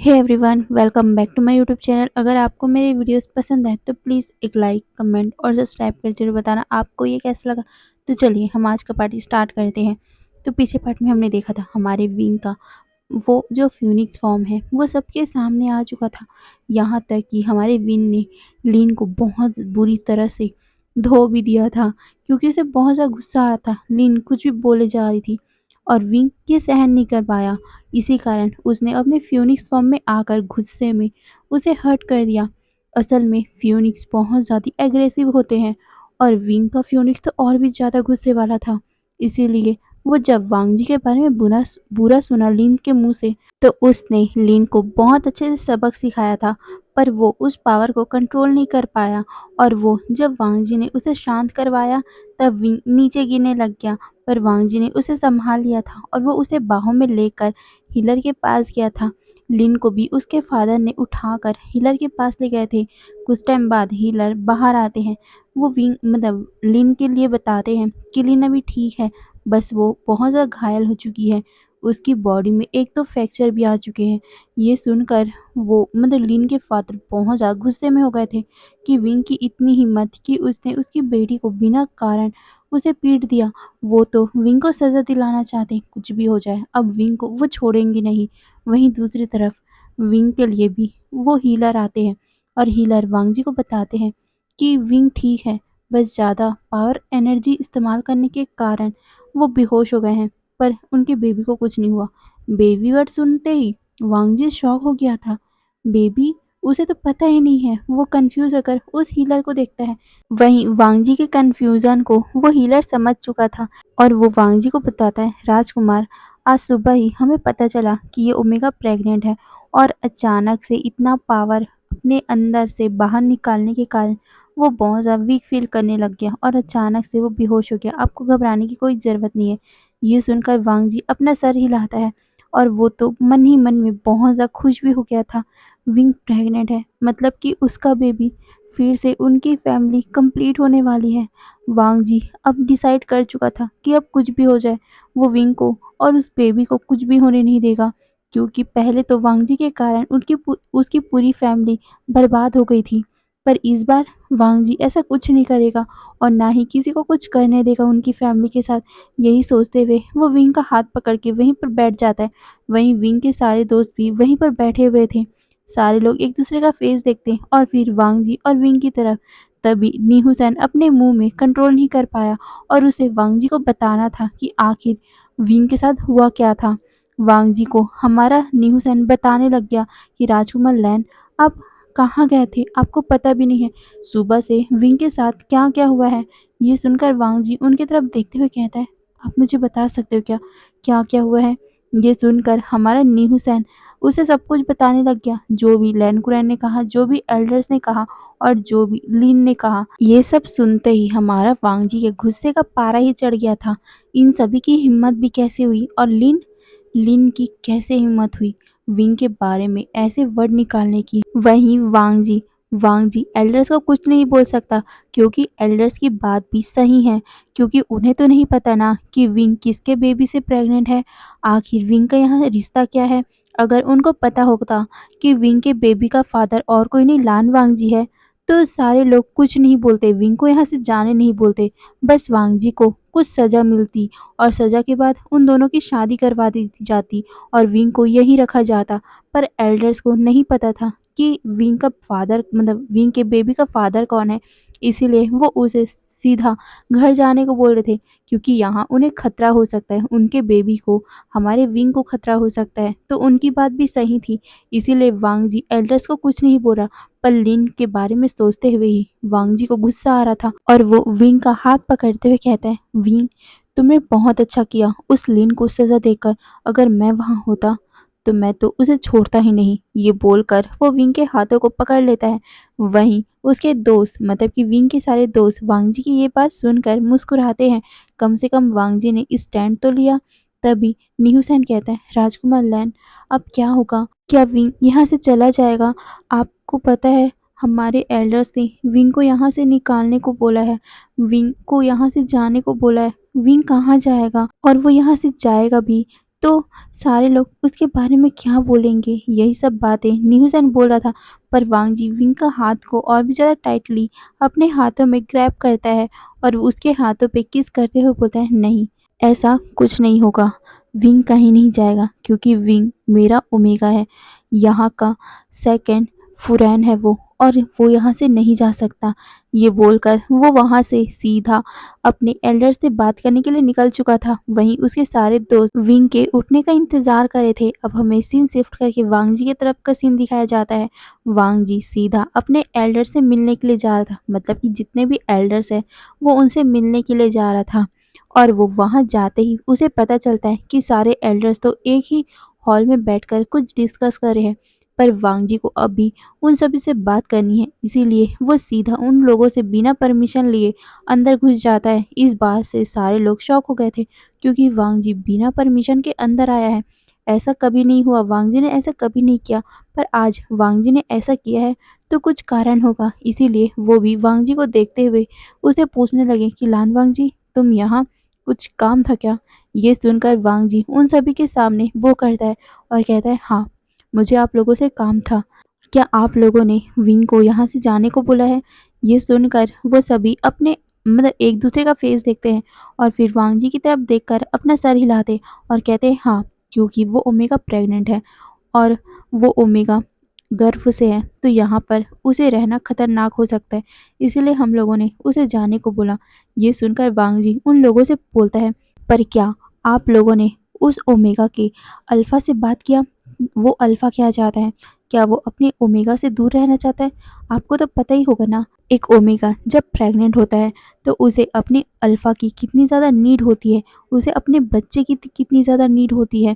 Hey everyone, welcome back to my YouTube channel. अगर आपको मेरी वीडियोस पसंद है तो प्लीज़ एक लाइक, कमेंट और सब्सक्राइब कर जरूर बताना आपको ये कैसा लगा। तो चलिए हम आज का पार्टी स्टार्ट करते हैं। तो पीछे पार्ट में हमने देखा था हमारे विंग का वो जो फ्यूनिक्स फॉर्म है वो सबके सामने आ चुका था। यहाँ तक कि हमारे विन ने लीन को बहुत बुरी तरह से धो भी दिया था, क्योंकि उसे बहुत ज़्यादा गुस्सा आ रहा था। लीन कुछ भी बोले जा रही थी और विंग ये सहन नहीं कर पाया। इसी कारण उसने अपने फ्यूनिक्स फॉर्म में आकर गुस्से में उसे हर्ट कर दिया। असल में फ्यूनिक्स बहुत ज़्यादा एग्रेसिव होते हैं और विंग का फ्यूनिक्स तो और भी ज़्यादा गुस्से वाला था। इसीलिए वो जब वांग जी के बारे में बुरा सुना लीन के मुंह से, तो उसने लीन को बहुत अच्छे से सबक सिखाया था। पर वो उस पावर को कंट्रोल नहीं कर पाया और वो जब वांग जी ने उसे शांत करवाया तब विंग नीचे गिरने लग गया। पर वांग जी ने उसे संभाल लिया था और वो उसे बाहों में लेकर हीलर के पास गया था। लिन को भी उसके फादर ने उठाकर हीलर के पास ले गए थे। कुछ टाइम बाद हीलर बाहर आते हैं। वो विंग मतलब लिन के लिए बताते हैं कि लिन अभी ठीक है, बस वो बहुत ज़्यादा घायल हो चुकी है। उसकी बॉडी में एक तो फ्रैक्चर भी आ चुके हैं। ये सुनकर वो लिन के फादर बहुत ज़्यादा गुस्से में हो गए थे कि विंग की इतनी हिम्मत कि उसने उसकी बेटी को बिना कारण उसे पीट दिया। वो तो विंग को सज़ा दिलाना चाहते, कुछ भी हो जाए अब विंग को वो छोड़ेंगे नहीं। वहीं दूसरी तरफ विंग के लिए भी वो हीलर आते हैं और हीलर वांग जी को बताते हैं कि विंग ठीक है, बस ज़्यादा पावर एनर्जी इस्तेमाल करने के कारण वो बेहोश हो गए हैं, पर उनके बेबी को कुछ नहीं हुआ। बेबी वर्ड सुनते ही वांग जी शॉक हो गया था। बेबी, उसे तो पता ही नहीं है। वो कंफ्यूज होकर उस हीलर को देखता है। वहीं वांग जी के कंफ्यूजन को वो हीलर समझ चुका था और वो वांग जी को बताता है, राजकुमार, आज सुबह ही हमें पता चला कि ये ओमेगा प्रेग्नेंट है और अचानक से इतना पावर अपने अंदर से बाहर निकालने के कारण वो बहुत ज़्यादा वीक फील करने लग गया और अचानक से वो बेहोश हो गया। आपको घबराने की कोई ज़रूरत नहीं है। ये सुनकर वांग जी अपना सर हिलाता है और वो तो मन ही मन में बहुत ज़्यादा खुश भी हो गया था। विंग प्रेग्नेंट है, मतलब कि उसका बेबी, फिर से उनकी फैमिली कंप्लीट होने वाली है। वांग जी अब डिसाइड कर चुका था कि अब कुछ भी हो जाए वो विंग को और उस बेबी को कुछ भी होने नहीं देगा, क्योंकि पहले तो वांग जी के कारण उसकी पूरी फैमिली बर्बाद हो गई थी। पर इस बार वांग जी ऐसा कुछ नहीं करेगा और ना ही किसी को कुछ करने देगा उनकी फैमिली के साथ। यही सोचते हुए वो विंग का हाथ पकड़ के वहीं पर बैठ जाता है। वहीं विंग के सारे दोस्त भी वहीं पर बैठे हुए थे। सारे लोग एक दूसरे का फेस देखते हैं और फिर वांग जी और विंग की तरफ। तभी नीहू अपने मुंह में कंट्रोल नहीं कर पाया और उसे वांग जी को बताना था कि आखिर विंग के साथ हुआ क्या था। वांग जी को हमारा नीहू बताने लग गया कि राजकुमार लैन, आप कहाँ गए थे, आपको पता भी नहीं है सुबह से विंग के साथ क्या क्या हुआ है। ये सुनकर वांग जी उनकी तरफ देखते हुए कहता है, आप मुझे बता सकते हो क्या, क्या क्या हुआ है। ये सुनकर हमारा नीहू उसे सब कुछ बताने लग गया, जो भी लैन कुरैन ने कहा, जो भी एल्डर्स ने कहा और जो भी लीन ने कहा। ये सब सुनते ही हमारा वांग जी के गुस्से का पारा ही चढ़ गया था। इन सभी की हिम्मत भी कैसे हुई और लिन लिन की कैसे हिम्मत हुई विंग के बारे में ऐसे वर्ड निकालने की। वहीं वांग जी एल्डर्स को कुछ नहीं बोल सकता, क्योंकि एल्डर्स की बात भी सही है, क्योंकि उन्हें तो नहीं पता ना कि विंग किसके बेबी से प्रेग्नेंट है। आखिर विंग का यहाँ रिश्ता क्या है। अगर उनको पता होता कि विंग के बेबी का फादर और कोई नहीं लान वांग जी है, तो सारे लोग कुछ नहीं बोलते, विंग को यहाँ से जाने नहीं बोलते। बस वांग जी को कुछ सज़ा मिलती और सज़ा के बाद उन दोनों की शादी करवा दी जाती और विंग को यहीं रखा जाता। पर एल्डर्स को नहीं पता था कि विंग का फादर विंग के बेबी का फादर कौन है। इसीलिए वो उसे सीधा घर जाने को बोल रहे थे, क्योंकि यहाँ उन्हें खतरा हो सकता है, उनके बेबी को, हमारे विंग को खतरा हो सकता है। तो उनकी बात भी सही थी। इसीलिए वांग जी एल्डर्स को कुछ नहीं बोला। पर लिन के बारे में सोचते हुए ही वांग जी को गुस्सा आ रहा था और वो विंग का हाथ पकड़ते हुए कहता है, विंग, तुमने बहुत अच्छा किया उस लिन को सज़ा देकर। अगर मैं वहाँ होता तो मैं तो उसे छोड़ता ही नहीं। ये बोलकर वो विंग के हाथों को पकड़ लेता है। वहीं उसके दोस्त, मतलब कि विंग के सारे दोस्त वांग जी की ये बात सुनकर मुस्कुराते हैं। कम से कम वांग जी ने स्टैंड तो लिया। तभी नीहू कहता है, राजकुमार लैन, अब क्या होगा, क्या विंग यहाँ से चला जाएगा। आपको पता है हमारे एल्डर्स ने विंग को यहाँ से निकालने को बोला है, विंग को यहाँ से जाने को बोला है। विंग कहाँ जाएगा और वो यहाँ से जाएगा भी तो सारे लोग उसके बारे में क्या बोलेंगे, यही सब बातें न्यूज़ बोल रहा था। पर वांग जी विंग का हाथ को और भी ज़्यादा टाइटली अपने हाथों में ग्रैब करता है और उसके हाथों पे किस करते हुए बोलता है, नहीं, ऐसा कुछ नहीं होगा। विंग कहीं नहीं जाएगा क्योंकि विंग मेरा ओमेगा है। यहाँ का सेकंड फुरैन है वो, और वो यहाँ से नहीं जा सकता। ये बोलकर वो वहाँ से सीधा अपने एल्डर से बात करने के लिए निकल चुका था। वहीं उसके सारे दोस्त विंग के उठने का इंतजार कर रहे थे। अब हमें सीन शिफ्ट करके वांग जी की तरफ का सीन दिखाया जाता है। वांग जी सीधा अपने एल्डर से मिलने के लिए जा रहा था, मतलब कि जितने भी एल्डर्स हैं वो उनसे मिलने के लिए जा रहा था। और वो वहाँ जाते ही उसे पता चलता है कि सारे एल्डर्स तो एक ही हॉल में बैठकर कुछ डिस्कस कर रहे हैं। पर वांग जी को अभी उन सभी से बात करनी है, इसीलिए वो सीधा उन लोगों से बिना परमिशन लिए अंदर घुस जाता है। इस बात से सारे लोग शॉक हो गए थे क्योंकि वांग जी बिना परमिशन के अंदर आया है। ऐसा कभी नहीं हुआ, वांग जी ने ऐसा कभी नहीं किया। पर आज वांग जी ने ऐसा किया है तो कुछ कारण होगा, इसीलिए वो भी वांग जी को देखते हुए उसे पूछने लगे कि लान वांग जी, तुम यहाँ कुछ काम था क्या? ये सुनकर वांग जी उन सभी के सामने वो करता है और कहता है, हाँ, मुझे आप लोगों से काम था। क्या आप लोगों ने विंग को यहाँ से जाने को बोला है? ये सुनकर वो सभी अपने मतलब एक दूसरे का फेस देखते हैं और फिर वांग जी की तरफ देखकर अपना सर हिलाते और कहते हैं, हाँ, क्योंकि वो ओमेगा प्रेग्नेंट है और वो ओमेगा गर्भ से है, तो यहाँ पर उसे रहना खतरनाक हो सकता है, इसीलिए हम लोगों ने उसे जाने को बोला। ये सुनकर वांग जी उन लोगों से बोलता है, पर क्या आप लोगों ने उस ओमेगा के अल्फा से बात किया? वो अल्फा क्या चाहता है? क्या वो अपने ओमेगा से दूर रहना चाहता है? आपको तो पता ही होगा ना, एक ओमेगा जब प्रेग्नेंट होता है तो उसे अपने अल्फा की कितनी ज़्यादा नीड होती है, उसे अपने बच्चे की कितनी ज़्यादा नीड होती है।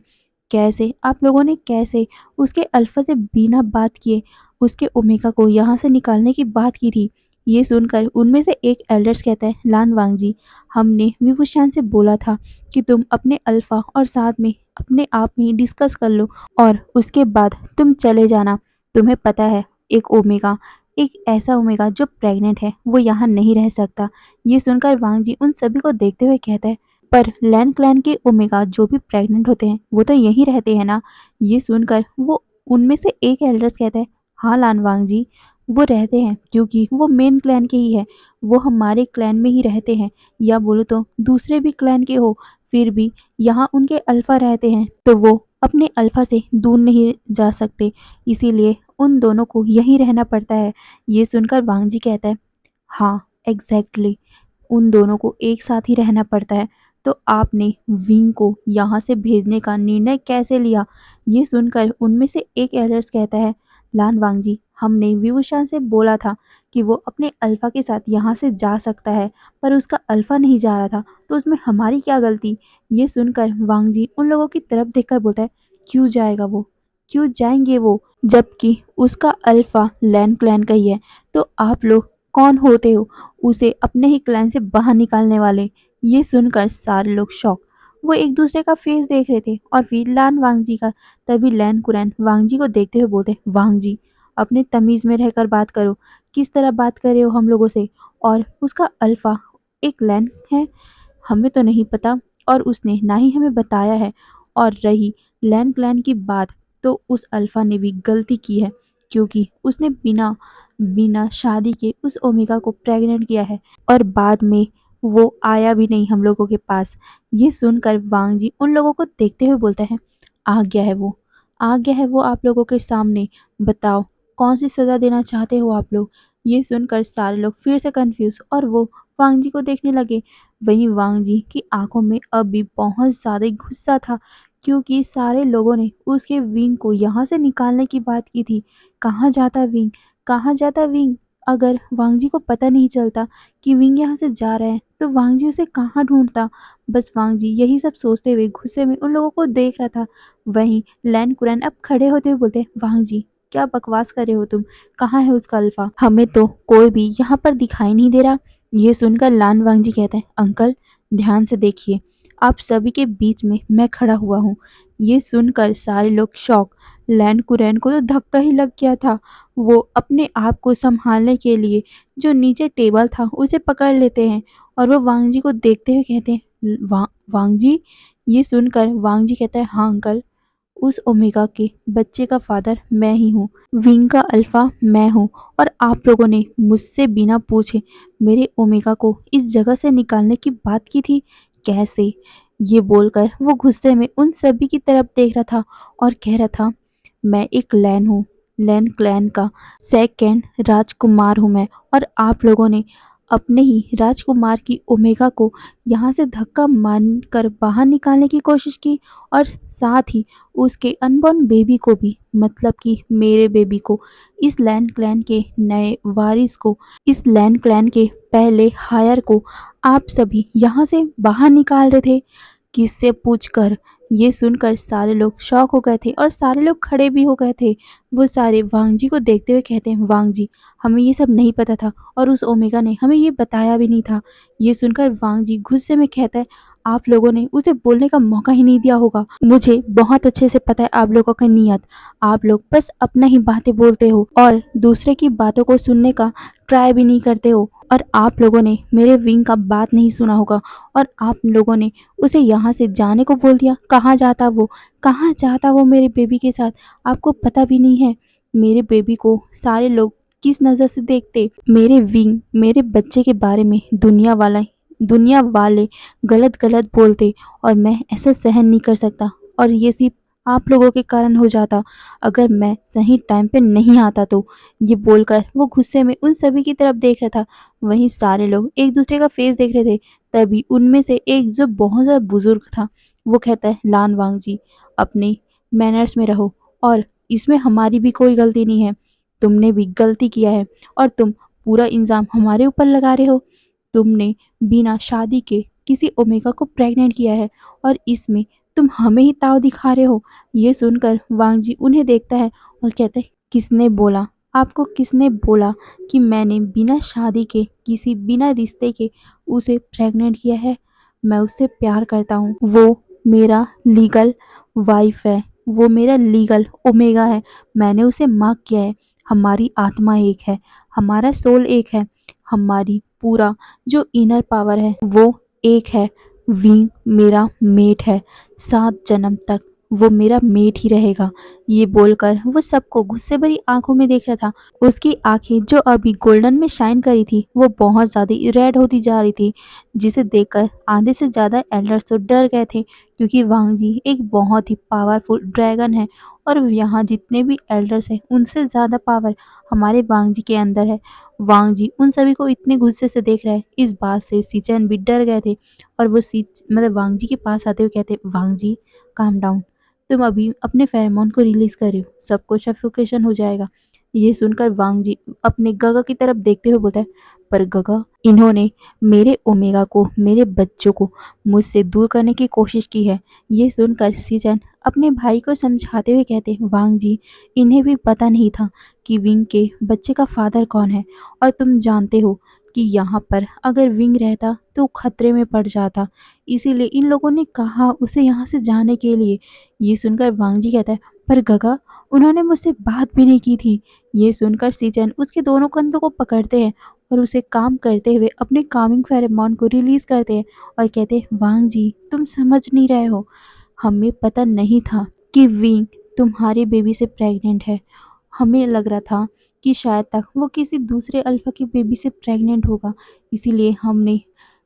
कैसे आप लोगों ने कैसे उसके अल्फा से बिना बात किए उसके ओमेगा को यहाँ से निकालने की बात की थी? ये सुनकर उनमें से एक एल्डर्स कहता है, लान वांग जी, हमने विवुशान से बोला था कि तुम अपने अल्फा और साथ में अपने आप में डिस्कस कर लो और उसके बाद तुम चले जाना। तुम्हें पता है, एक ओमेगा, एक ऐसा ओमेगा जो प्रेग्नेंट है, वो यहाँ नहीं रह सकता। ये सुनकर वांग जी उन सभी को देखते हुए कहता है, पर लैन क्लैन के ओमेगा जो भी प्रेग्नेंट होते हैं वो तो यहीं रहते हैं ना? ये सुनकर वो उनमें से एक एल्डर्स कहता है, हाँ लान वांग जी, वो रहते हैं क्योंकि वो मेन क्लैन के ही है। वो हमारे क्लैन में ही रहते हैं, या बोलो तो दूसरे भी क्लैन के हो, फिर भी यहाँ उनके अल्फा रहते हैं तो वो अपने अल्फा से दूर नहीं जा सकते, इसीलिए उन दोनों को यहीं रहना पड़ता है। ये सुनकर वांग जी कहता है, हाँ, एग्जैक्टली, उन दोनों को एक साथ ही रहना पड़ता है। तो आपने विंग को यहाँ से भेजने का निर्णय कैसे लिया? ये सुनकर उनमें से एक एल्डर्स कहता है, लान वांग जी, हमने विवुशान से बोला था कि वो अपने अल्फा के साथ यहाँ से जा सकता है, पर उसका अल्फा नहीं जा रहा था, तो उसमें हमारी क्या गलती? ये सुनकर वांग जी उन लोगों की तरफ देखकर बोलता है, क्यों जाएगा वो? क्यों जाएंगे वो? जबकि उसका अल्फा लैन क्लैन का ही है। तो आप लोग कौन होते हो उसे अपने ही क्लैन से बाहर निकालने वाले? ये सुनकर सारे लोग शॉक, वो एक दूसरे का फेस देख रहे थे और फिर लान वांग जी का। तभी लैन कुरैन वांग जी को देखते हुए बोलते, वांग जी, अपने तमीज़ में रहकर बात करो, किस तरह बात कर रहे हो हम लोगों से? और उसका अल्फा एक लैन है, हमें तो नहीं पता और उसने ना ही हमें बताया है। और रही लैन क्लैन की बात, तो उस अल्फा ने भी गलती की है क्योंकि उसने बिना बिना शादी के उस ओमेगा को प्रेग्नेंट किया है और बाद में वो आया भी नहीं हम लोगों के पास। ये सुनकर वांग जी उन लोगों को देखते हुए बोलता है, आ गया है वो, आ गया है वो आप लोगों के सामने, बताओ कौन सी सज़ा देना चाहते हो आप लोग? ये सुनकर सारे लोग फिर से कंफ्यूज और वो वांग जी को देखने लगे। वहीं वांग जी की आंखों में अब भी बहुत ज़्यादा गुस्सा था क्योंकि सारे लोगों ने उसके विंग को यहाँ से निकालने की बात की थी। कहाँ जाता विंग? कहाँ जाता विंग? अगर वांग जी को पता नहीं चलता कि विंग यहाँ से जा रहा है तो वांग जी उसे कहाँ ढूंढता? बस वांग जी यही सब सोचते हुए गुस्से में उन लोगों को देख रहा था। वहीं लैन कुरैन अब खड़े होते हुए बोलते, वांग जी, क्या बकवास कर रहे हो तुम? कहाँ है उसका अल्फा? हमें तो कोई भी यहाँ पर दिखाई नहीं दे रहा। ये सुनकर लान वांग जी कहते हैं, अंकल, ध्यान से देखिए, आप सभी के बीच में मैं खड़ा हुआ हूँ। ये सुनकर सारे लोग शॉक। लैन कुरैन को तो धक्का ही लग गया था। वो अपने आप को संभालने के लिए जो नीचे टेबल था उसे पकड़ लेते हैं और वो वांग जी को देखते हुए कहते हैं, वांग जी, ये सुनकर वांग जी कहता है, हाँ अंकल, उस ओमेगा के बच्चे का फादर मैं ही हूँ, विंग का अल्फा मैं हूँ, और आप लोगों ने मुझसे बिना पूछे मेरे ओमेगा को इस जगह से निकालने की बात की थी। कैसे? ये बोलकर वो गुस्से में उन सभी की तरफ देख रहा था और कह रहा था, मैं एक लैन हूँ, लैन क्लैन का सेकंड राजकुमार हूँ मैं, और आप लोगों ने अपने ही राजकुमार की ओमेगा को यहाँ से धक्का मारकर बाहर निकालने की कोशिश की, और साथ ही उसके अनबॉर्न बेबी को भी, मतलब कि मेरे बेबी को, इस लैंड क्लैन के नए वारिस को, इस लैंड क्लैन के पहले हायर को आप सभी यहाँ से बाहर निकाल रहे थे, किससे पूछकर? ये सुनकर सारे लोग शॉक हो गए थे और सारे लोग खड़े भी हो गए थे। वो सारे वांग जी को देखते हुए कहते हैं, वांग जी, हमें ये सब नहीं पता था और उस ओमेगा ने हमें ये बताया भी नहीं था। ये सुनकर वांग जी गुस्से में कहता है, आप लोगों ने उसे बोलने का मौका ही नहीं दिया होगा। मुझे बहुत अच्छे से पता है आप लोगों का नीयत। आप लोग बस अपना ही बातें बोलते हो और दूसरे की बातों को सुनने का ट्राई भी नहीं करते हो, और आप लोगों ने मेरे विंग का बात नहीं सुना होगा और आप लोगों ने उसे यहाँ से जाने को बोल दिया। कहाँ जाता वो? कहाँ जाता वो मेरे बेबी के साथ? आपको पता भी नहीं है मेरे बेबी को सारे लोग किस नज़र से देखते। मेरे विंग, मेरे बच्चे के बारे में दुनिया वाले गलत गलत बोलते, और मैं ऐसा सहन नहीं कर सकता, और ये सिर्फ आप लोगों के कारण हो जाता अगर मैं सही टाइम पे नहीं आता तो। ये बोलकर वो गुस्से में उन सभी की तरफ देख रहा था। वहीं सारे लोग एक दूसरे का फेस देख रहे थे। तभी उनमें से एक जो बहुत ज़्यादा बुजुर्ग था, वो कहता है, लान वांग जी, अपने मैनर्स में रहो, और इसमें हमारी भी कोई गलती नहीं है। तुमने भी गलती किया है और तुम पूरा इल्ज़ाम हमारे ऊपर लगा रहे हो। तुमने बिना शादी के किसी ओमेगा को प्रेग्नेंट किया है और इसमें तुम हमें ही ताव दिखा रहे हो। ये सुनकर वांग जी उन्हें देखता है और कहता है, किसने बोला? आपको किसने बोला कि मैंने बिना शादी के, किसी बिना रिश्ते के उसे प्रेग्नेंट किया है? मैं उससे प्यार करता हूँ। वो मेरा लीगल वाइफ है, वो मेरा लीगल ओमेगा है। मैंने उसे मार्क किया है। हमारी आत्मा एक है, हमारा सोल एक है, हमारी पूरा जो इनर पावर है वो एक है। विंग मेरा मेट है, 7 जन्म तक वो मेरा मेट ही रहेगा। ये बोलकर वो सबको गुस्से भरी आंखों में देख रहा था। उसकी आंखें जो अभी गोल्डन में शाइन करी थी वो बहुत ज़्यादा रेड होती जा रही थी, जिसे देखकर आधे से ज़्यादा एल्डर्स तो डर गए थे, क्योंकि वांग जी एक बहुत ही पावरफुल ड्रैगन है और यहाँ जितने भी एल्डर्स हैं उनसे ज़्यादा पावर हमारे वांग जी के अंदर है। वांग जी उन सभी को इतने गुस्से से देख रहा है, इस बात से सीचेन भी डर गए थे, और वो वांग जी के पास आते हुए कहते, वांग जी, काम डाउन, तुम अभी अपने फेरोमोन को रिलीज कर रहे हो, सबको सफोकेशन हो जाएगा। ये सुनकर वांग जी अपने गगा की तरफ देखते हुए बोलता है, पर गगा, इन्होंने मेरे ओमेगा को, मेरे बच्चों को मुझसे दूर करने की कोशिश की है। ये सुनकर सीजन अपने भाई को समझाते हुए कहते, वांग जी, इन्हें भी पता नहीं था कि विंग के बच्चे का फादर कौन है, और तुम जानते हो कि यहाँ पर अगर विंग रहता तो खतरे में पड़ जाता, इसीलिए इन लोगों ने कहा उसे यहाँ से जाने के लिए। ये सुनकर वांग जी कहता है, पर गगा, उन्होंने मुझसे बात भी नहीं की थी। ये सुनकर सीजन उसके दोनों कंधों को पकड़ते हैं और उसे काम करते हुए अपने कामिंग फेरोमोन को रिलीज करते हैं और कहते हैं, वांग जी, तुम समझ नहीं रहे हो, हमें पता नहीं था कि विंग तुम्हारे बेबी से प्रेग्नेंट है। हमें लग रहा था कि शायद तक वो किसी दूसरे अल्फा के बेबी से प्रेग्नेंट होगा, इसीलिए हमने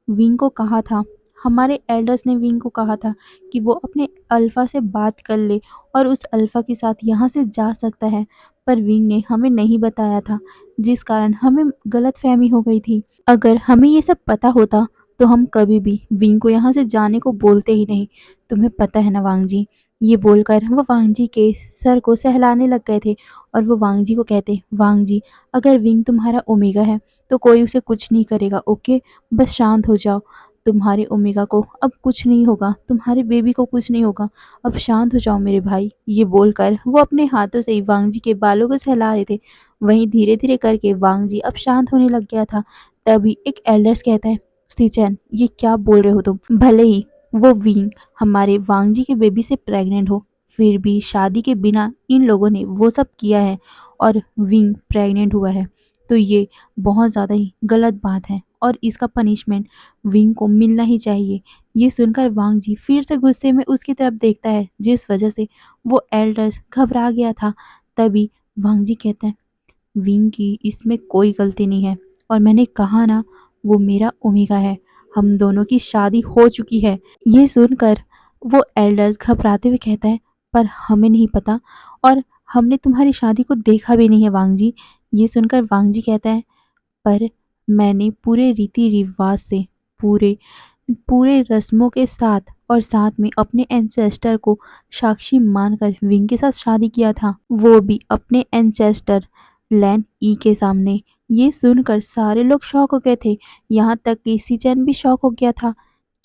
विंग को कहा था, हमारे एल्डर्स ने विंग को कहा था कि वो अपने अल्फा से बात कर ले और उस अल्फा के साथ यहाँ से जा सकता है, पर विंग ने हमें नहीं बताया था, जिस कारण हमें गलतफहमी हो गई थी। अगर हमें ये सब पता होता तो हम कभी भी विंग को यहाँ से जाने को बोलते ही नहीं। तुम्हें पता है ना वांग जी? ये बोलकर वो वांग जी के सर को सहलाने लग गए थे और वो वांग जी को कहते, वांग जी, अगर विंग तुम्हारा ओमेगा है तो कोई उसे कुछ नहीं करेगा, ओके? बस शांत हो जाओ। तुम्हारे ओमेगा को अब कुछ नहीं होगा, तुम्हारे बेबी को कुछ नहीं होगा, अब शांत हो जाओ मेरे भाई। ये बोलकर वो अपने हाथों से ही वांग जी के बालों को सहला रहे थे। वहीं धीरे धीरे करके वांग जी अब शांत होने लग गया था। तभी एक एल्डर्स कहता है, सीचैन, ये क्या बोल रहे हो तुम? भले ही वो विंग हमारे वांग जी के बेबी से प्रेग्नेंट हो, फिर भी शादी के बिना इन लोगों ने वो सब किया है और विंग प्रेग्नेंट हुआ है। तो ये बहुत ज़्यादा ही गलत बात है और इसका पनिशमेंट विंग को मिलना ही चाहिए। ये सुनकर वांग जी फिर से गुस्से में उसकी तरफ देखता है, जिस वजह से वो एल्डर्स घबरा गया था। तभी वांग जी कहते हैं, विंग की इसमें कोई गलती नहीं है और मैंने कहा ना, वो मेरा ओमेगा है, हम दोनों की शादी हो चुकी है। ये सुनकर वो एल्डर्स घबराते हुए कहता है, पर हमें नहीं पता और हमने तुम्हारी शादी को देखा भी नहीं है वांग जी। ये सुनकर वांग जी कहता है, पर मैंने पूरे रीति रिवाज से, पूरे पूरे रस्मों के साथ और साथ में अपने एंसेस्टर को साक्षी मानकर विंग के साथ शादी किया था, वो भी अपने एंसेस्टर लैन ई के सामने। ये सुनकर सारे लोग शॉक हो गए थे, यहाँ तक कि सीचैन भी शॉक हो गया था।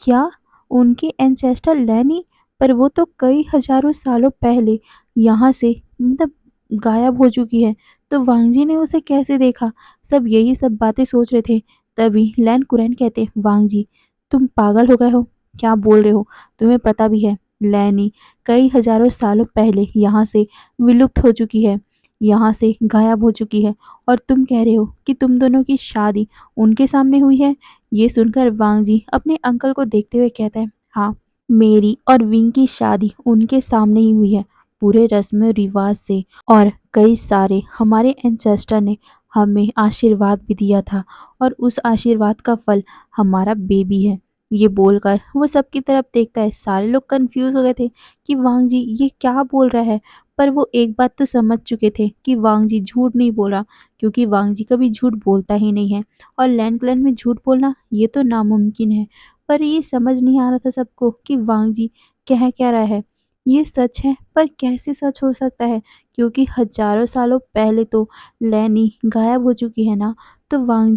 क्या उनके एंसेस्टर लैन ई? पर वो तो कई हजारों सालों पहले यहाँ से मतलब गायब हो चुकी है, तो वांगजी ने उसे कैसे देखा? सब यही सब बातें सोच रहे थे। तभी लैन कुरैन कहते, वांगजी तुम पागल हो गए हो, क्या बोल रहे हो? तुम्हें पता भी है लैनी कई हजारों सालों पहले यहाँ से विलुप्त हो चुकी है, यहाँ से गायब हो चुकी है, और तुम कह रहे हो कि तुम दोनों की शादी उनके सामने हुई है। ये सुनकर वांग जी अपने अंकल को देखते हुए कहता है, हाँ, मेरी और विंग की शादी उनके सामने ही हुई है, पूरे रस्म रिवाज से, और कई सारे हमारे एंसेस्टर ने हमें आशीर्वाद भी दिया था और उस आशीर्वाद का फल हमारा बेबी है। ये बोलकर वो सबकी तरफ देखता है। सारे लोग कंफ्यूज हो गए थे कि वांग जी ये क्या बोल रहा है, पर वो एक बात तो समझ चुके थे कि वांग जी झूठ नहीं बोला, क्योंकि वांग जी कभी झूठ बोलता ही नहीं है और लैंड क्लैन में झूठ बोलना ये तो नामुमकिन है। पर ये समझ नहीं आ रहा था सबको कि वांग जी कह क्या रहा है। ये सच है, पर कैसे सच हो सकता है, क्योंकि हजारों सालों पहले तो लैनी गायब हो चुकी है ना। तो वांग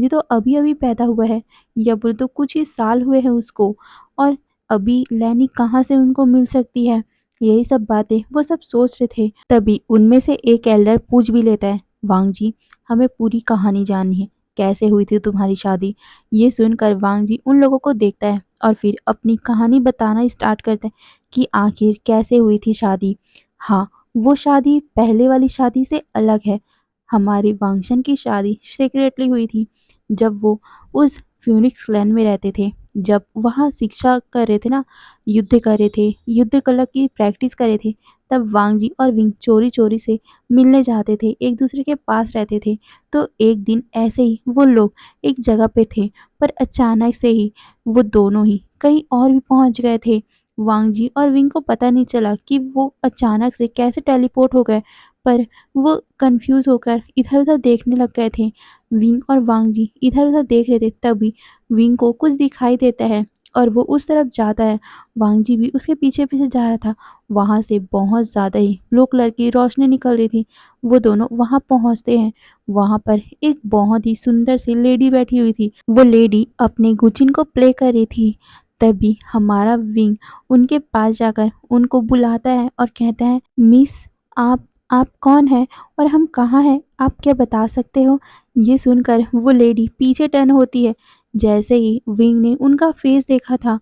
जी तो अभी अभी पैदा हुआ है, या बोले तो कुछ ही साल हुए हैं उसको, और अभी लैनी कहाँ से उनको मिल सकती है। यही सब बातें वो सब सोच रहे थे। तभी उनमें से एक एल्डर पूछ भी लेता है, वांग जी हमें पूरी कहानी जाननी है, कैसे हुई थी तुम्हारी शादी। ये सुनकर वांग जी उन लोगों को देखता है और फिर अपनी कहानी बताना स्टार्ट करता है कि आखिर कैसे हुई थी शादी। हाँ, वो शादी पहले वाली शादी से अलग है। हमारी वांगशन की शादी सीक्रेटली हुई थी, जब वो उस फ्यूनिक्स क्लैन में रहते थे, जब वहाँ शिक्षा कर रहे थे ना, युद्ध कर रहे थे, युद्ध कला की प्रैक्टिस कर रहे थे, तब वांग जी और विंग चोरी चोरी से मिलने जाते थे, एक दूसरे के पास रहते थे। तो एक दिन ऐसे ही वो लोग एक जगह पे थे, पर अचानक से ही वो दोनों ही कहीं और भी पहुंच गए थे। वांग जी और विंग को पता नहीं चला कि वो अचानक से कैसे टेलीपोर्ट हो गए, पर वो कंफ्यूज होकर इधर उधर देखने लग गए थे। विंग और वांग जी इधर उधर देख रहे थे, तभी विंग को कुछ दिखाई देता है और वो उस तरफ जाता है। वांग जी भी उसके पीछे पीछे जा रहा था। वहाँ से बहुत ज़्यादा ही ब्लू कलर की रोशनी निकल रही थी। वो दोनों वहाँ पहुँचते हैं। वहाँ पर एक बहुत ही सुंदर सी लेडी बैठी हुई थी। वो लेडी अपने गुचिन को प्ले कर रही थी। तभी हमारा विंग उनके पास जाकर उनको बुलाता है और कहता है, मिस, आप कौन हैं और हम कहाँ हैं, आप क्या बता सकते हो? ये सुनकर वो लेडी पीछे टर्न होती है। जैसे ही विंग ने उनका फेस देखा था,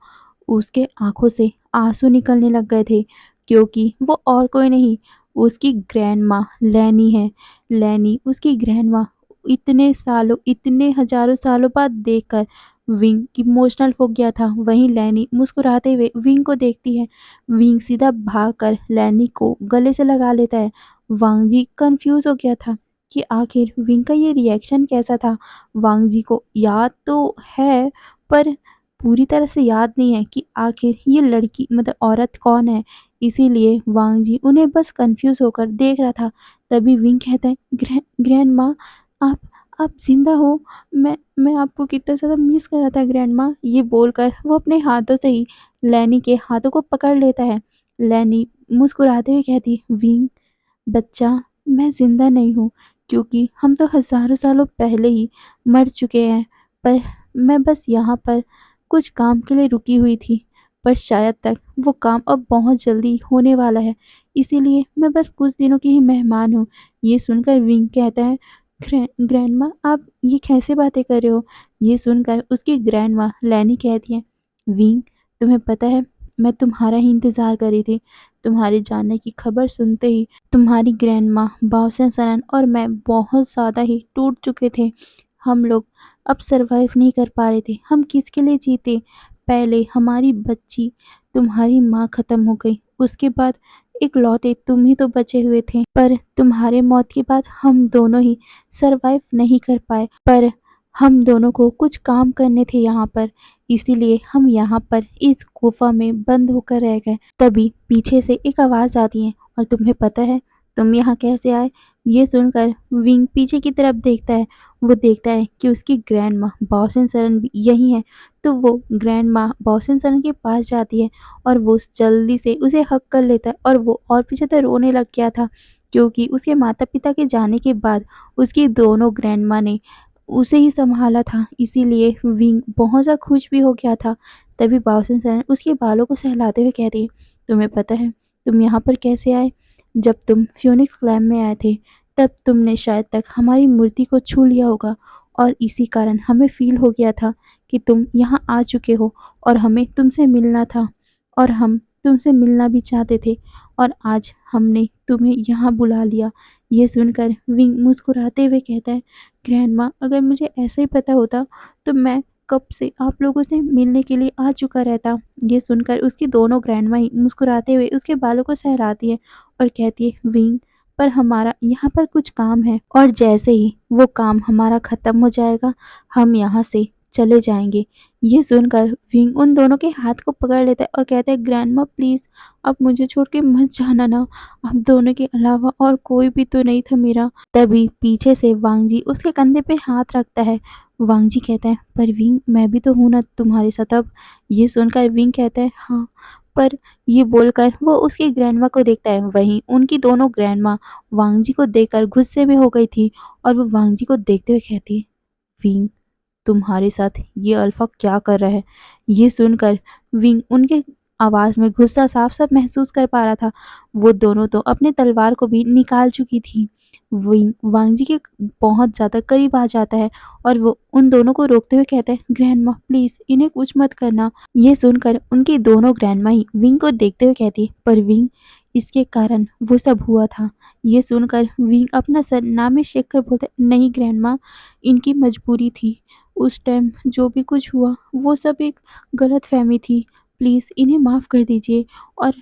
उसके आंखों से आंसू निकलने लग गए थे, क्योंकि वो और कोई नहीं, उसकी ग्रैंड माँ लैनी है। लैनी उसकी ग्रैंड माँ इतने सालों, इतने हजारों सालों बाद देखकर विंग इमोशनल हो गया था। वहीं लैनी मुस्कुराते हुए विंग को देखती है। विंग सीधा भागकर लैनी को गले से लगा लेता है। वांग जी कंफ्यूज हो गया था कि आखिर विंग का ये रिएक्शन कैसा था। वांग जी को याद तो है, पर पूरी तरह से याद नहीं है कि आखिर ये लड़की मतलब औरत कौन है। इसीलिए वांग जी उन्हें बस कंफ्यूज होकर देख रहा था। तभी विंग कहता है, ग्रैंड माँ, आप आप जिंदा हो? मैं आपको कितना ज़्यादा मिस कर रहा था ग्रैंड माँ। ये बोलकर वो अपने हाथों से ही लैनी के हाथों को पकड़ लेता है। लैनी मुस्कुराते हुए कहती, विंग बच्चा, मैं ज़िंदा नहीं हूँ, क्योंकि हम तो हज़ारों सालों पहले ही मर चुके हैं। पर मैं बस यहाँ पर कुछ काम के लिए रुकी हुई थी, पर शायद तक वो काम अब बहुत जल्दी होने वाला है, इसीलिए मैं बस कुछ दिनों की ही मेहमान हूँ। ये सुनकर विंग कहता है, ग्रैंडमा, आप ये कैसे बातें कर रहे हो? ये सुनकर उसकी ग्रैंडमा लैनी कहती है, विंग, तुम्हें पता है मैं तुम्हारा ही इंतज़ार कर रही थी। तुम्हारे जाने की खबर सुनते ही तुम्हारी ग्रैंडमा, बाओसन सरन और मैं बहुत ज़्यादा ही टूट चुके थे। हम लोग अब सर्वाइव नहीं कर पा रहे थे। हम किसके लिए जीते? पहले हमारी बच्ची, तुम्हारी माँ खत्म हो गई, उसके बाद इकलौते तुम ही तो बचे हुए थे। पर तुम्हारे मौत के बाद हम दोनों ही सर्वाइव नहीं कर पाए। पर हम दोनों को कुछ काम करने थे यहाँ पर, इसीलिए हम यहाँ पर इस गुफा में बंद होकर रह गए। तभी पीछे से एक आवाज़ आती है, और तुम्हें पता है तुम यहाँ कैसे आए? ये सुनकर विंग पीछे की तरफ देखता है। वो देखता है कि उसकी ग्रैंड माँ बाओसन सरन भी यहीं है। तो वो ग्रैंड माँ बाओसन सरन के पास जाती है और वो जल्दी से उसे हग कर लेता है, और वो और भी ज़्यादा रोने लग गया था, क्योंकि उसके माता पिता के जाने के बाद उसकी दोनों ग्रैंड माँ ने उसे ही सँभाला था, इसीलिए विंग बहुत ज़्यादा खुश भी हो गया था। तभी बाओसन सरन उसके बालों को सहलाते हुए कहती है, तुम्हें पता है तुम यहाँ पर कैसे आए? जब तुम फ्यूनिक्स क्लैम में आए थे, तब तुमने शायद तक हमारी मूर्ति को छू लिया होगा, और इसी कारण हमें फ़ील हो गया था कि तुम यहाँ आ चुके हो और हमें तुमसे मिलना था, और हम तुमसे मिलना भी चाहते थे, और आज हमने तुम्हें यहाँ बुला लिया। ये सुनकर विंग मुस्कुराते हुए कहता है, ग्रैंडमा, अगर मुझे ऐसा ही पता होता तो मैं कब से आप लोगों से मिलने के लिए आ चुका रहता। ये सुनकर उसकी दोनों ग्रैंडमा ही मुस्कुराते हुए उसके बालों को सहलाती है और कहती है, विंग, पर हमारा यहाँ पर कुछ काम है, और जैसे ही वो काम हमारा ख़त्म हो जाएगा हम यहाँ से चले जाएंगे। ये सुनकर विंग उन दोनों के हाथ को पकड़ लेता है और कहता है, ग्रैंडमा प्लीज़, अब मुझे छोड़ के मत जाना ना। आप दोनों के अलावा और कोई भी तो नहीं था मेरा। तभी पीछे से वांगजी उसके कंधे पे हाथ रखता है। वांगजी कहता है, पर विंग, मैं भी तो हूँ ना तुम्हारे साथ अब। ये सुनकर विंग कहता है, हाँ, पर ये बोलकर वो उसकी ग्रैंडमा को देखता है। वहीं उनकी दोनों ग्रैंडमा वांगजी को देखकर गुस्से में हो गई थी, और वो वांगजी को देखते हुए कहती है, विंग, तुम्हारे साथ ये अल्फा क्या कर रहा है? ये सुनकर विंग उनके आवाज़ में गुस्सा साफ-साफ महसूस कर पा रहा था। वो दोनों तो अपने तलवार को भी निकाल चुकी थी। विंग वांगजी के बहुत ज़्यादा करीब आ जाता है, और वो उन दोनों को रोकते हुए कहता है, ग्रैंडमा प्लीज़, इन्हें कुछ मत करना। ये सुनकर उनकी दोनों ग्रैंडमा ही विंग को देखते हुए कहती, पर विंग, इसके कारण वो सब हुआ था। ये सुनकर विंग अपना सर ना में शेक कर बोलता है, नहीं ग्रैंडमा, इनकी मजबूरी थी। उस टाइम जो भी कुछ हुआ वो सब एक गलतफ़हमी थी। प्लीज़ इन्हें माफ़ कर दीजिए, और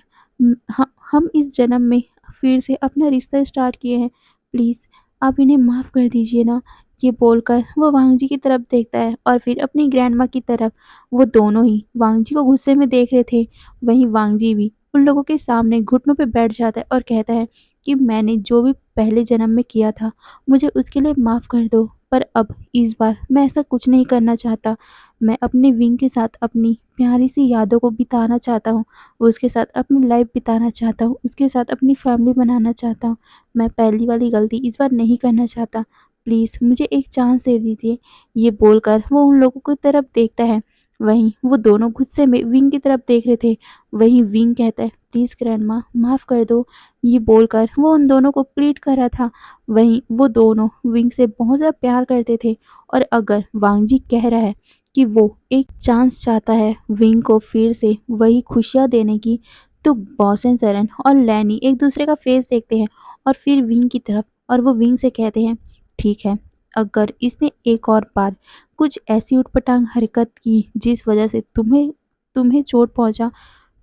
हम इस जन्म में फिर से अपना रिश्ता स्टार्ट किए हैं। प्लीज़ आप इन्हें माफ़ कर दीजिए ना। ये बोलकर वो वांगजी की तरफ देखता है, और फिर अपनी ग्रैंडमा की तरफ। वो दोनों ही वांगजी को गुस्से में देख रहे थे। वहीं वांगजी भी उन लोगों के सामने घुटनों पे बैठ जाता है और कहता है कि मैंने जो भी पहले जन्म में किया था, मुझे उसके लिए माफ़ कर दो। पर अब इस बार मैं ऐसा कुछ नहीं करना चाहता। मैं अपने विंग के साथ अपनी प्यारी सी यादों को बिताना चाहता हूँ, उसके साथ अपनी लाइफ बिताना चाहता हूँ, उसके साथ अपनी फैमिली बनाना चाहता हूँ। मैं पहली वाली गलती इस बार नहीं करना चाहता। प्लीज़ मुझे एक चांस दे दीजिए। ये बोलकर वो उन लोगों की तरफ देखता है। वहीं वो दोनों गुस्से में विंग की तरफ देख रहे थे। वहीं विंग कहता है, प्लीज़ ग्रैंडमा, माफ़ कर दो। ये बोलकर वो उन दोनों को प्लीड कर रहा था। वहीं वो दोनों विंग से बहुत ज़्यादा प्यार करते थे, और अगर वांगजी कह रहा है कि वो एक चांस चाहता है विंग को फिर से वही खुशियाँ देने की, तो बाओसन सरन और लैनी एक दूसरे का फेस देखते हैं और फिर विंग की तरफ, और वो विंग से कहते हैं, ठीक है, अगर इसने एक और बार कुछ ऐसी उटपटांग हरकत की जिस वजह से तुम्हें तुम्हें चोट पहुंचा,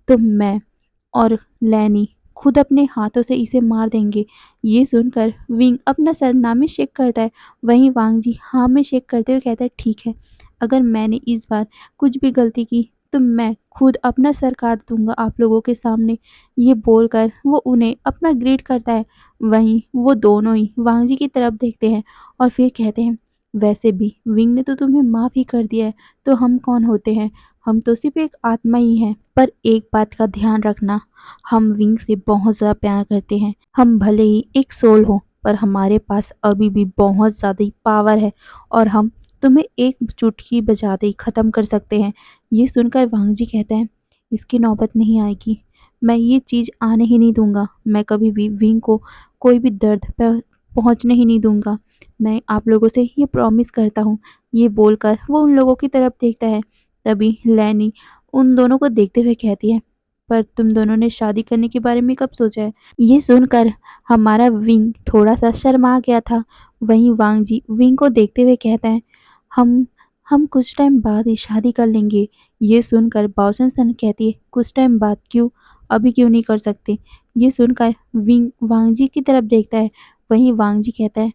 तो मैं और लैनी खुद अपने हाथों से इसे मार देंगे। ये सुनकर विंग अपना सर ना में शेक करता है। वहीं वांगजी हाँ में शेक करते हुए कहता है, ठीक है, अगर मैंने इस बार कुछ भी गलती की तो मैं खुद अपना सर काट दूंगा आप लोगों के सामने। ये बोलकर वो उन्हें अपना ग्रीट करता है। वहीं वो दोनों ही वांगजी की तरफ देखते हैं और फिर कहते हैं, वैसे भी विंग ने तो तुम्हें माफ़ ही कर दिया है, तो हम कौन होते हैं? हम तो सिर्फ एक आत्मा ही हैं। पर एक बात का ध्यान रखना, हम विंग से बहुत ज़्यादा प्यार करते हैं। हम भले ही एक सोल हो, पर हमारे पास अभी भी बहुत ज़्यादा ही पावर है, और हम तुम्हें एक चुटकी बजाते ही ख़त्म कर सकते हैं। ये सुनकर वांगजी कहता है, इसकी नौबत नहीं आएगी। मैं ये चीज़ आने ही नहीं दूंगा। मैं कभी भी विंग को कोई भी दर्द पहुंचने ही नहीं दूंगा। मैं आप लोगों से ये प्रॉमिस करता हूँ। ये बोलकर वो उन लोगों की तरफ देखता है। तभी लैनी उन दोनों को देखते हुए कहती है, पर तुम दोनों ने शादी करने के बारे में कब सोचा है? ये सुनकर हमारा विंग थोड़ा-सा शर्मा गया था। वहीं वांग जी विंग को देखते हुए कहता है, हम हम कुछ टाइम बाद ही शादी कर लेंगे। ये सुनकर बाओसन सन कहती है, कुछ टाइम बाद क्यों? अभी क्यों नहीं कर सकते? ये सुनकर विंग वांग जी की तरफ देखता है। वहीं वांग जी कहता है,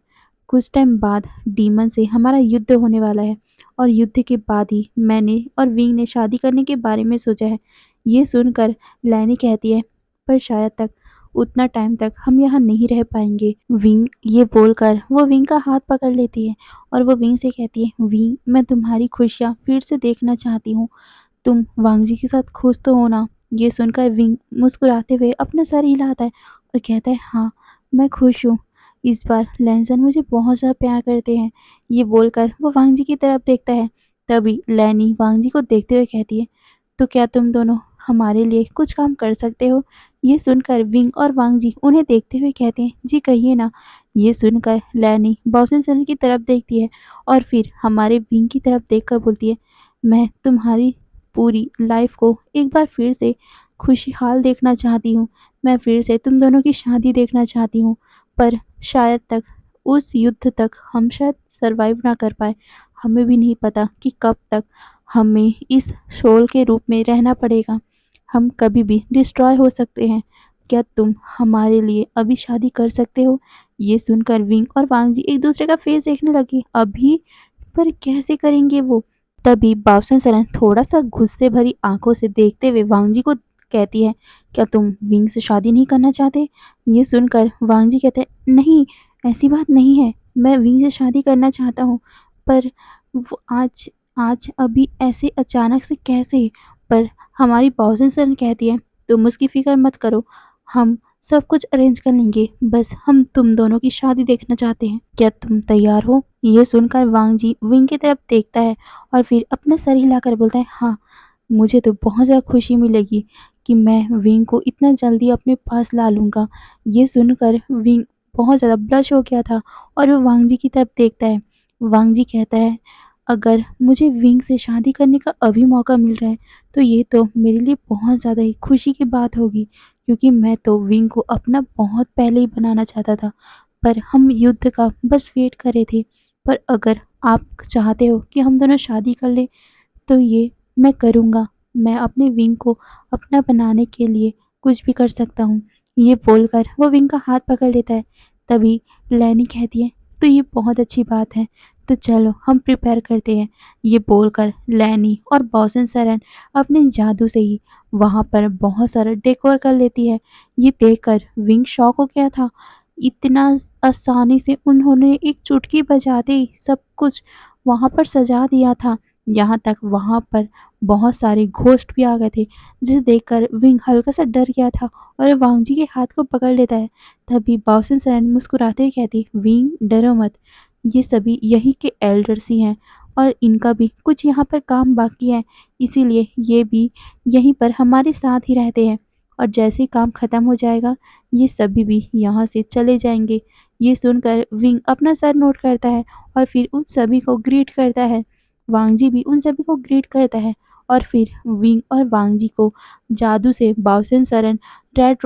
कुछ टाइम बाद डीमन से हमारा युद्ध होने वाला है और युद्ध के बाद ही मैंने और विंग ने शादी करने के बारे में सोचा है। ये सुनकर लैनी कहती है, पर शायद तक उतना टाइम तक हम यहाँ नहीं रह पाएंगे। विंग ये बोलकर वो विंग का हाथ पकड़ लेती है और वो विंग से कहती है, विंग मैं तुम्हारी खुशियाँ फिर से देखना चाहती हूँ। तुम वांग जी के साथ खुश तो हो ना? ये सुनकर विंग मुस्कुराते हुए अपना सर हिलाता है और कहता है, हाँ मैं खुश हूँ। इस बार लैनसन मुझे बहुत ज़्यादा प्यार करते हैं। ये बोलकर वो वांग जी की तरफ देखता है। तभी लैनी वांग जी को देखते हुए कहती है, तो क्या तुम दोनों हमारे लिए कुछ काम कर सकते हो? ये सुनकर विंग और वांग जी उन्हें देखते हुए कहते हैं, जी कहिए ना। ये सुनकर लैनी बाओसन सन की तरफ देखती है और फिर हमारे विंग की तरफ देखकर बोलती है, मैं तुम्हारी पूरी लाइफ को एक बार फिर से खुशहाल देखना चाहती हूँ। मैं फिर से तुम दोनों की शादी देखना चाहती हूँ। पर शायद तक उस युद्ध तक हम शायद सरवाइव ना कर पाए। हमें भी नहीं पता कि कब तक हमें इस शोल के रूप में रहना पड़ेगा। हम कभी भी डिस्ट्रॉय हो सकते हैं। क्या तुम हमारे लिए अभी शादी कर सकते हो? ये सुनकर विंग और वांग जी एक दूसरे का फेस देखने लगे। अभी? पर कैसे करेंगे वो? तभी बाओसन सरन थोड़ा-सा गुस्से भरी आँखों से देखते हुए वांग जी को कहती है, क्या तुम विंग से शादी नहीं करना चाहते? ये सुनकर वांग जी कहते हैं, नहीं, ऐसी बात नहीं है। मैं विंग से शादी करना चाहता हूँ, पर वो आज आज अभी ऐसे अचानक से कैसे? पर हमारी बाओसन सरन कहती है, तुम उसकी फ़िक्र मत करो, हम सब कुछ अरेंज कर लेंगे, बस हम तुम दोनों की शादी देखना चाहते हैं। क्या तुम तैयार हो? ये सुनकर वांग जी विंग की तरफ देखता है और फिर अपना सर हिलाकर बोलता है, हाँ, मुझे तो बहुत ज़्यादा खुशी मिलेगी कि मैं विंग को इतना जल्दी अपने पास ला लूँगा। ये सुनकर विंग बहुत ज़्यादा ब्लश हो गया था और वो वांग जी की तरफ देखता है। वांग जी कहता है, अगर मुझे विंग से शादी करने का अभी मौका मिल रहा है, तो ये तो मेरे लिए बहुत ज़्यादा ही खुशी की बात होगी, क्योंकि मैं तो विंग को अपना बहुत पहले ही बनाना चाहता था, पर हम युद्ध का बस वेट कर रहे थे। पर अगर आप चाहते हो कि हम दोनों शादी कर लें, तो ये मैं करूँगा। मैं अपने विंग को अपना बनाने के लिए कुछ भी कर सकता हूँ। ये बोलकर वो विंग का हाथ पकड़ लेता है। तभी लैनी कहती है, तो ये बहुत अच्छी बात है, तो चलो हम प्रिपेयर करते हैं। ये बोलकर लैनी और बाओसन सरन अपने जादू से ही वहाँ पर बहुत सारा डेकोर कर लेती है। ये देखकर विंग शॉक हो गया था। इतना आसानी से उन्होंने एक चुटकी बजाते ही सब कुछ वहाँ पर सजा दिया था। यहाँ तक वहाँ पर बहुत सारे घोस्ट भी आ गए थे, जिसे देखकर विंग हल्का-सा डर गया था और वांग जी के हाथ को पकड़ लेता है। तभी बाओसन सरन मुस्कुराते हुए कहती, विंग डरो मत, ये सभी यहीं के एल्डर्स ही हैं और इनका भी कुछ यहाँ पर काम बाकी है, इसीलिए ये भी यहीं पर हमारे साथ ही रहते हैं और जैसे ही काम ख़त्म हो जाएगा, ये सभी भी यहाँ से चले जाएँगे। ये सुनकर विंग अपना सर नोट करता है और फिर उन सभी को ग्रीट करता है। वांग जी भी उन सभी को ग्रीट करता है और फिर विंग और वांग जी को जादू से बाओसन सरन रेड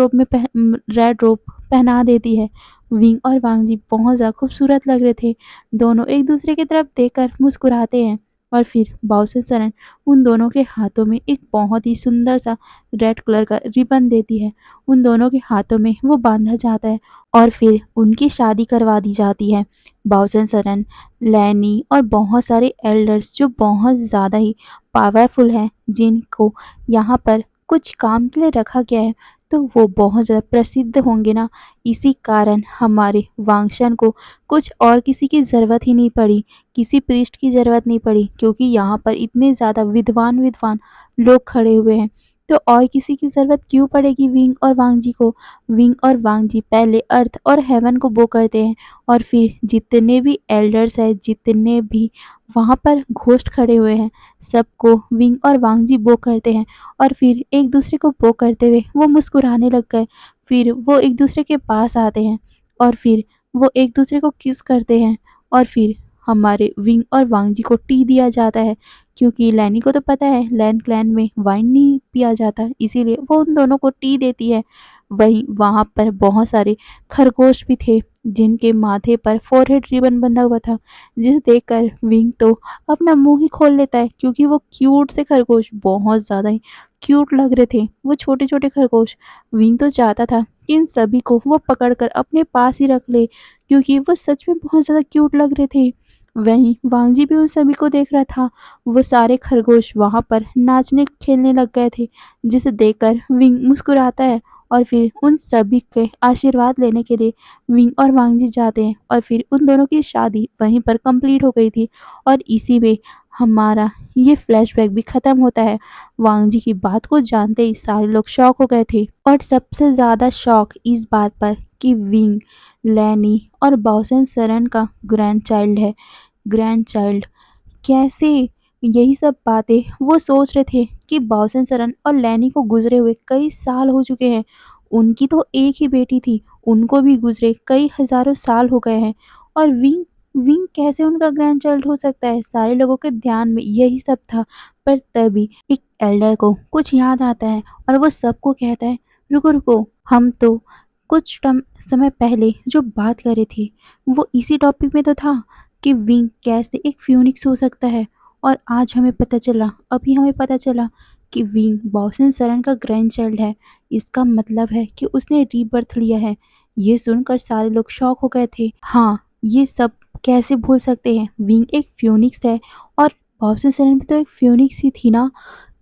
रोब पहना देती है। विंग और वांग जी बहुत ज़्यादा खूबसूरत लग रहे थे। दोनों एक दूसरे की तरफ देखकर मुस्कुराते हैं और फिर बाओसन सरन उन दोनों के हाथों में एक बहुत ही सुंदर सा रेड कलर का रिबन देती है। उन दोनों के हाथों में वो बांधा जाता है और फिर उनकी शादी करवा दी जाती है। बाओसन सरन, लैनी और बहुत सारे एल्डर्स जो बहुत ज़्यादा ही पावरफुल हैं, जिनको यहाँ पर कुछ काम के लिए रखा गया है, तो वो बहुत ज़्यादा प्रसिद्ध होंगे ना। इसी कारण हमारे वांगशन को कुछ और किसी की ज़रूरत ही नहीं पड़ी, किसी प्रीस्ट की ज़रूरत नहीं पड़ी, क्योंकि यहाँ पर इतने ज़्यादा विद्वान विद्वान लोग खड़े हुए हैं, तो और किसी की ज़रूरत क्यों पड़ेगी विंग और वांग जी को। विंग और वांग जी पहले अर्थ और हेवन को बो करते हैं और फिर जितने भी एल्डर्स हैं, जितने भी वहाँ पर घोस्ट खड़े हुए हैं, सबको विंग और वांग जी बो करते हैं और फिर एक दूसरे को बो करते हुए वो मुस्कुराने लग गए। फिर वो एक दूसरे के पास आते हैं और फिर वो एक दूसरे को किस करते हैं और फिर हमारे विंग और वांग जी को टी दिया जाता है, क्योंकि लैनी को तो पता है लैन क्लैन में वाइन नहीं पिया जाता, इसीलिए वो उन दोनों को टी देती है। वहीं वहाँ पर बहुत सारे खरगोश भी थे जिनके माथे पर फोरहेड रिबन बंधा हुआ था, जिसे देखकर विंग तो अपना मुंह ही खोल लेता है क्योंकि वो क्यूट से खरगोश बहुत ज़्यादा ही क्यूट लग रहे थे। वो छोटे-छोटे खरगोश। विंग तो चाहता था कि इन सभी को वो पकड़कर अपने पास ही रख ले क्योंकि वो सच में बहुत ज़्यादा क्यूट लग रहे थे। वहीं वांगजी भी उन सभी को देख रहा था। वो सारे खरगोश वहाँ पर नाचने खेलने लग गए थे, जिसे देखकर विंग मुस्कुराता है और फिर उन सभी के आशीर्वाद लेने के लिए विंग और वांगजी जाते हैं और फिर उन दोनों की शादी वहीं पर कंप्लीट हो गई थी और इसी में हमारा ये फ्लैशबैक भी खत्म होता है। वांगजी की बात को जानते ही सारे लोग शॉक हो गए थे और सबसे ज़्यादा शॉक इस बात पर कि विंग, लैनी और बाओसेन सरन का ग्रैंड चाइल्ड है। ग्रैंड चाइल्ड कैसे? यही सब बातें वो सोच रहे थे कि बाओसेन सरन और लैनी को गुजरे हुए कई साल हो चुके हैं। उनकी तो एक ही बेटी थी, उनको भी गुजरे कई हजारों साल हो गए हैं और विंग विंग कैसे उनका ग्रैंड चाइल्ड हो सकता है? सारे लोगों के ध्यान में यही सब था। पर तभी एक एल्डर को कुछ याद आता है और वो सबको कहता है, रुको रुको, हम तो कुछ समय पहले जो बात कर रहे थे वो इसी टॉपिक में तो था कि विंग कैसे एक फ्यूनिक्स हो सकता है। और आज हमें पता चला, अभी हमें पता चला कि विंग बाओसेन सरन का ग्रैंड चाइल्ड है। इसका मतलब है कि उसने रीबर्थ लिया है। ये सुनकर सारे लोग शॉक हो गए थे। हाँ, ये सब कैसे भूल सकते हैं? विंग एक फ्यूनिक्स है और बाओसेन सरन भी तो एक फ्यूनिक्स ही थी ना।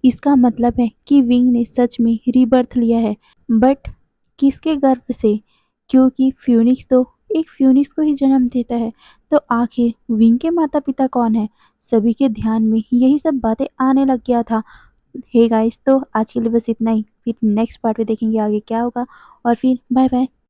इसका मतलब है कि विंग ने सच में रीबर्थ लिया है। बट किसके गर्भ से? क्योंकि फ्यूनिक्स तो एक फ्यूनिक्स को ही जन्म देता है। तो आखिर विंग के माता-पिता कौन हैं? सभी के ध्यान में यही सब बातें आने लग गया था। हे गाइस, तो आज के लिए बस इतना ही। फिर नेक्स्ट पार्ट में देखेंगे आगे क्या होगा और फिर बाय बाय।